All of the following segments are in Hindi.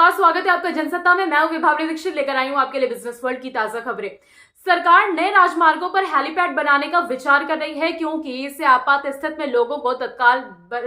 नमस्कार, स्वागत है आपका जनसत्ता में। मैं हूं विभावरी दीक्षित, लेकर आई हूं आपके लिए बिजनेस वर्ल्ड की ताजा खबरें। सरकार नए राजमार्गों पर हेलीपैड बनाने का विचार कर रही है क्योंकि इससे आपात स्थिति में लोगों को तत्काल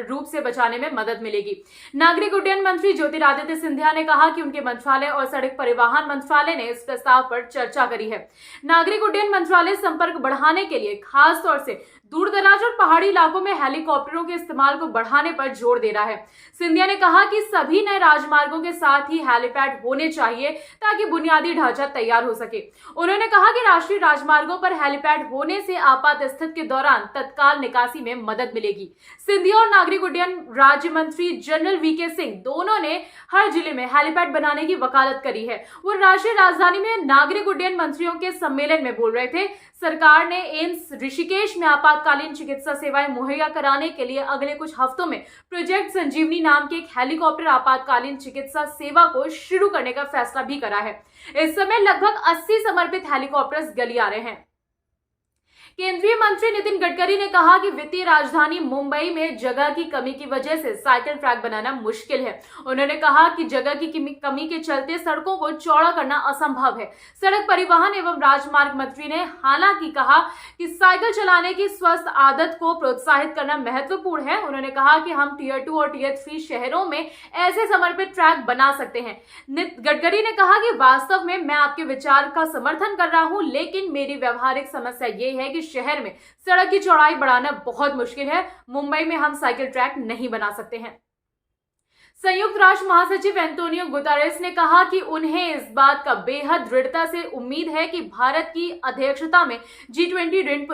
रूप से बचाने में मदद मिलेगी। नागरिक उड्डयन मंत्री ज्योतिरादित्य सिंधिया ने कहा कि उनके मंत्रालय और सड़क परिवहन मंत्रालय ने इस प्रस्ताव पर चर्चा करी है। नागरिक उड्डयन मंत्रालय संपर्क बढ़ाने के लिए खास तौर से दूर दराज और पहाड़ी इलाकों में हेलीकॉप्टरों के इस्तेमाल को बढ़ाने पर जोर दे रहा है। सिंधिया ने कहा कि सभी नए राजमार्गों के साथ ही हेलीपैड होने चाहिए ताकि बुनियादी ढांचा तैयार हो सके। उन्होंने कहा कि राष्ट्रीय राजमार्गों पर हेलीपैड होने से आपात स्थिति के दौरान तत्काल निकासी में मदद मिलेगी। सिंधिया और नागरिक उड्डयन राज्य मंत्री जनरल वीके सिंह दोनों ने हर जिले में हेलीपैड बनाने की वकालत करी है। वो राष्ट्रीय राजधानी में नागरिक उड्डयन मंत्रियों के सम्मेलन में बोल रहे थे। सरकार ने एम्स ऋषिकेश में आपातकालीन चिकित्सा सेवाएं मुहैया कराने के लिए अगले कुछ हफ्तों में प्रोजेक्ट संजीवनी नाम के एक हेलीकॉप्टर आपातकालीन चिकित्सा सेवा को शुरू करने का फैसला भी करा है। इस समय लगभग 80 समर्पित हेलीकॉप्टर्स गलियारे हैं। केंद्रीय मंत्री नितिन गडकरी ने कहा कि वित्तीय राजधानी मुंबई में जगह की कमी की वजह से साइकिल ट्रैक बनाना मुश्किल है। उन्होंने कहा कि जगह की कमी के चलते सड़कों को चौड़ा करना असंभव है। सड़क परिवहन एवं राजमार्ग मंत्री ने हालांकि कहा कि साइकिल चलाने की स्वस्थ आदत को प्रोत्साहित करना महत्वपूर्ण है। उन्होंने कहा कि हम टियर 2 और टियर 3 शहरों में ऐसे समर्पित ट्रैक बना सकते हैं। गडकरी ने कहा कि वास्तव में मैं आपके विचार का समर्थन कर रहा हूं, लेकिन मेरी व्यवहारिक समस्या ये है कि शहर में सड़क की चौड़ाई बढ़ाना बहुत मुश्किल है। मुंबई में हम साइकिल ट्रैक नहीं बना सकते हैं। संयुक्त राष्ट्र महासचिव एंटोनियो गुतेरेस ने कहा कि उन्हें इस बात का बेहद दृढ़ता से उम्मीद है कि भारत की अध्यक्षता में G20 ऋण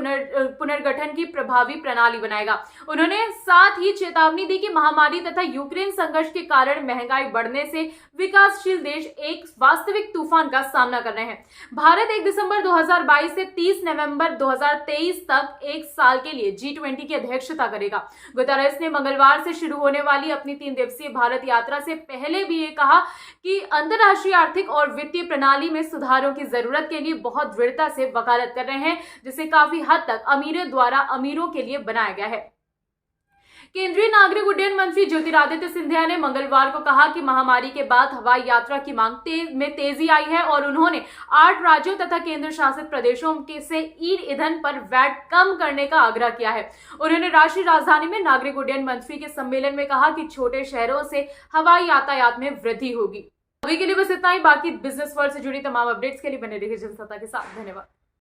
पुनर्गठन की प्रभावी प्रणाली बनाएगा। उन्होंने साथ ही चेतावनी दी कि महामारी तथा यूक्रेन संघर्ष के कारण महंगाई बढ़ने से विकासशील देश एक वास्तविक तूफान का सामना कर रहे हैं। भारत 1 दिसंबर 2022 से 30 नवंबर 2023 तक एक साल के लिए G20 की अध्यक्षता करेगा। गुतेरेस ने मंगलवार से शुरू होने वाली अपनी 3 दिवसीय भारत यात्रा से पहले भी ये कहा कि अंतर्राष्ट्रीय आर्थिक और वित्तीय प्रणाली में सुधारों की जरूरत के लिए बहुत दृढ़ता से वकालत कर रहे हैं, जिसे काफी हद तक अमीरों द्वारा अमीरों के लिए बनाया गया है। केंद्रीय नागरिक उड्डयन मंत्री ज्योतिरादित्य सिंधिया ने मंगलवार को कहा कि महामारी के बाद हवाई यात्रा की मांग में तेजी आई है और उन्होंने 8 राज्यों तथा केंद्र शासित प्रदेशों से ईंधन पर वैट कम करने का आग्रह किया है। उन्होंने राष्ट्रीय राजधानी में नागरिक उड्डयन मंत्री के सम्मेलन में कहा कि छोटे शहरों से हवाई यातायात में वृद्धि होगी। अभी के लिए बस इतना ही। बाकी बिजनेस वर्ल्ड से जुड़ी तमाम अपडेट्स के लिए बने रहिए जनसत्ता के साथ। धन्यवाद।